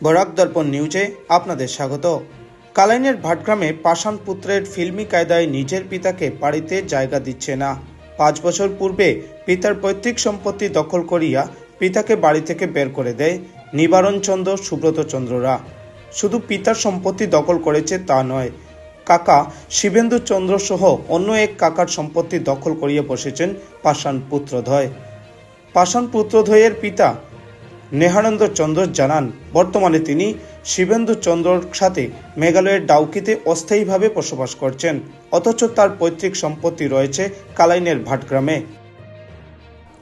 বরাক দর্পণ নিউজে আপনাদের স্বাগত। কালাইনের ভাটগ্রামে পাষাণ পুত্রের ফিল্মি কায়দায় নিজের পিতাকে বাড়িতে জায়গা দিচ্ছে না। 5 বছর পূর্বে পিতার পৈতৃক সম্পত্তি দখল করিয়া পিতাকে বাড়ি থেকে বের করে দেয় নিবারণ চন্দ্র, সুব্রত চন্দ্ররা। শুধু পিতার সম্পত্তি দখল করেছে তা নয়, কাকা শিবেন্দু চন্দ্র সহ অন্য এক কাকার সম্পত্তি দখল করিয়া বসেছেন পাষাণ পুত্রদ্বয়। পাষাণ পুত্রদ্বয়ের পিতা নেহানন্দ চন্দ্র জানান, বর্তমানে তিনি শিবেন্দু চন্দ্রর সাথে মেঘালয়ের ডাউকিতে অস্থায়ীভাবে বসবাস করছেন, অথচ তার পৈতৃক সম্পত্তি রয়েছে কালাইনের ভাটগ্রামে।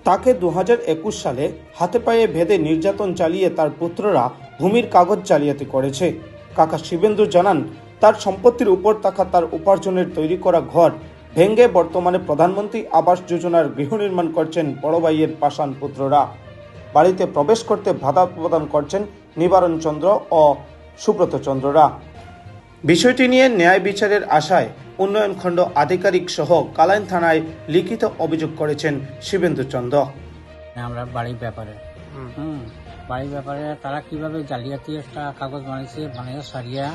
তাকে 2021 সালে হাতে পায়ে বেঁধে নির্যাতন চালিয়ে তার পুত্ররা ভূমির কাগজ জালিয়াতি করেছে। কাকা শিবেন্দু জানান, তার সম্পত্তির উপর থাকা তার উপার্জনের তৈরি করা ঘর ভেঙে বর্তমানে প্রধানমন্ত্রী আবাস যোজনার গৃহ নির্মাণ করছেন বড় ভাইয়ের পাষাণ পুত্ররা। বাড়িতে প্রবেশ করতে বাধা প্রদান করছেন নিবারণ চন্দ্র ও সুব্রত চন্দ্ররা। বিষয়টি নিয়ে ন্যায় বিচারের আশায় উন্নয়ন খণ্ড আধিকারিক সহ কালাইন থানায় লিখিত অভিযোগ করেছেন শিবেন্দু চন্দ্র। আমরা বাড়ির ব্যাপারে তারা কিভাবে জালিয়াতি একটা কাগজ বানিয়ে সারিয়া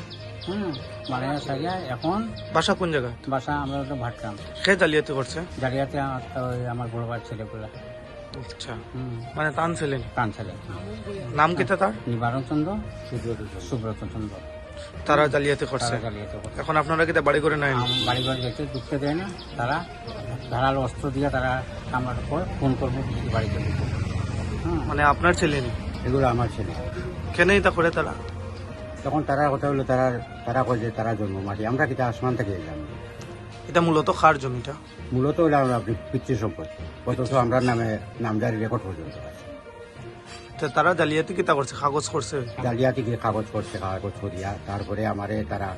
এখন বাসা কোন জায়গায়? বাসা আমরা তো ভাটগ্রাম। কে জালিয়াতি করছে? জালিয়াতি আমার বড় ভাই ছেলেগুলা। আচ্ছা, মানে তান ছিলেন? প্রাণ ছেলে। নাম কি তার? নিবারণ চন্দ্র, সুব্রত চন্দ্র। তারা জালিয়াতি করছে। এখন আপনারা কি বাড়ি করে নাই? বাড়ি ঘর যেতে ঢুকতে দেয় না। তারা ধারালো অস্ত্র দিয়ে তারা আমার উপর ফোন করবো বাড়িতে। মানে আপনার ছেলে নেই? এগুলো আমার ছেলে। কেনই তা করে তারা? তখন তারা কথা হলো তারা কয় যে তারা জন্ম মাটি, আমরা কিন্তু আসমান থেকে এলাম। এটা মূলত কার জমিটা? মূলত হলো আপনি পিতৃ সম্পত্তি, অথচ আমরা নামজারি রেকর্ড পর্যন্ত আছে। তারা জালিয়াতি কিতা করছে? কাগজ করছে? জালিয়াতি গিয়ে কাগজ করিয়া তারপরে আমারে তারা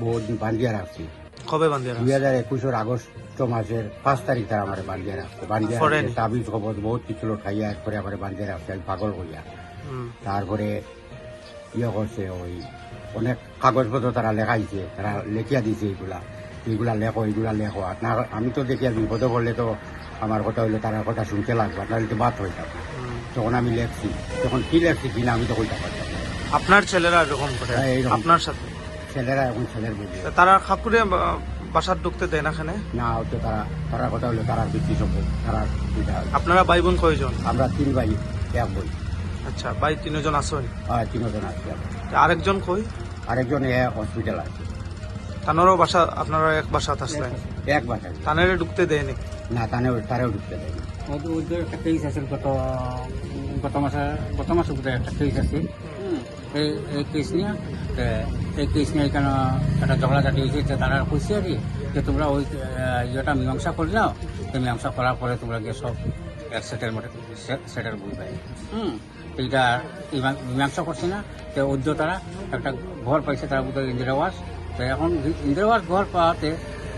বহুত দিন বান্ধিয়া রাখছি। কবে বান্ধিয়া? 2021 আগস্ট মাসের 5 তারিখ তারা আমার বান্ধিয়া রাখছে। বান্ধিয়া তাবিজ খবর বহুত কিছু খাইয়া এরপরে আমার বান্ধিয়া রাখছে। আমি পাগল হইয়া তারপরে করছে ওই অনেক কাগজপত্র তারা লেখাইছে, তারা লেখিয়া দিছে এইগুলা লেখো। আর না, আমি তো দেখি আর বিপদে পড়লে তো আমার কথা হইলে তার কথা শুনতে লাগবে, তাহলে তো বাদ হইতাম। তখন আমি লেখছি, তখন কি লেখছি কিনা আমি তো কইতে পারতাম। আপনার ছেলেরা এরকম করে আপনার সাথে? ছেলেরা এখন ছেলের বুঝি তারা খাকুরে বাসার ঢুকতে দেয় না? খানে না, হচ্ছে তারা কথা হইলো তারা বিক্রি সম্পদ তারা। আপনারা ভাই বোন কয়জন? আমরা 3 ভাই 1 বোন। আচ্ছা, ভাই 3 জন আছেন? হ্যাঁ, 3 জন আছি। আরেকজন কই? আরেকজন হসপিটাল আছে। তানেরও বাসা? আপনারা এক বাসা আসলেন? এক বাসা। তানেরে ঢুকতে দেয়নি? না, তারেও ঢুকতে দেয়নি। ওদের একটা কেস আছে গত মাসে একটা কেস আছে। এই কেস নিয়ে এখানে একটা ঝগড়াঝাটি হয়েছে। তারা খুশি আর কি যে তোমরা ওই ইয়েটা মীমাংসা করে নাও। মীমাংসা করার পরে তোমরা গিয়ে সব সেটেল বলবে। এইটা মীমাংসা করছে না, তো উদ্যোগ তারা একটা ঘর পাইছে, তারা বোধহয় ইন্দিরা আবাস। তো এখন ইন্দিরা আবাস ঘর পাওয়াতে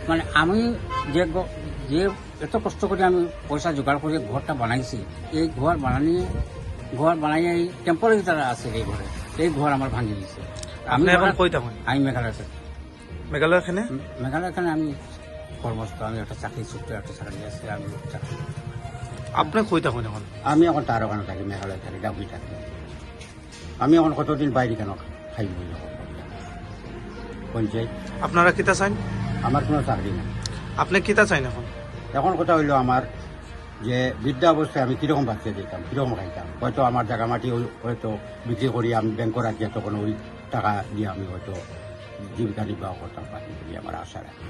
মানে আমি যে এত কষ্ট করে আমি পয়সা জোগাড় করে ঘরটা বানাইছি, এই ঘর বানাইয়ে এই টেম্পোরারি তারা আছে এই ঘর আমার ভাঙিয়ে দিয়েছে। আমি এখন কই থাকুন? আমি মেঘালয়তে। মেঘালয় এখানে আমি কর্মস্থ। আমি একটা চাকরি সূত্রে একটা চাকরি আছে। আমি চাকরি। আপনি কই থাকুন এখন? আমি এখন তার ওখানে থাকি, মেঘালয় থাকি, ডাউকি থাকি। আমি এখন কতদিন বাইরে কেন খাইব? পঞ্চায়েত। আপনারা কিতা চাইন? আমার কোনো চাকরি না। আপনি কিতা চাইন এখন? এখন কথা হইলো আমার যে বৃদ্ধা অবস্থায় আমি কিরকম বাচ্চা দিতাম, কিরকম খাইতাম। হয়তো আমার জায়গা মাটি হয়তো বিক্রি করি আমি ব্যাংক রাখিয়া, তখন ওই টাকা দিয়ে আমি হয়তো জীবিকা নির্বাহ করতাম পারি বলে আমার আশা রাখি।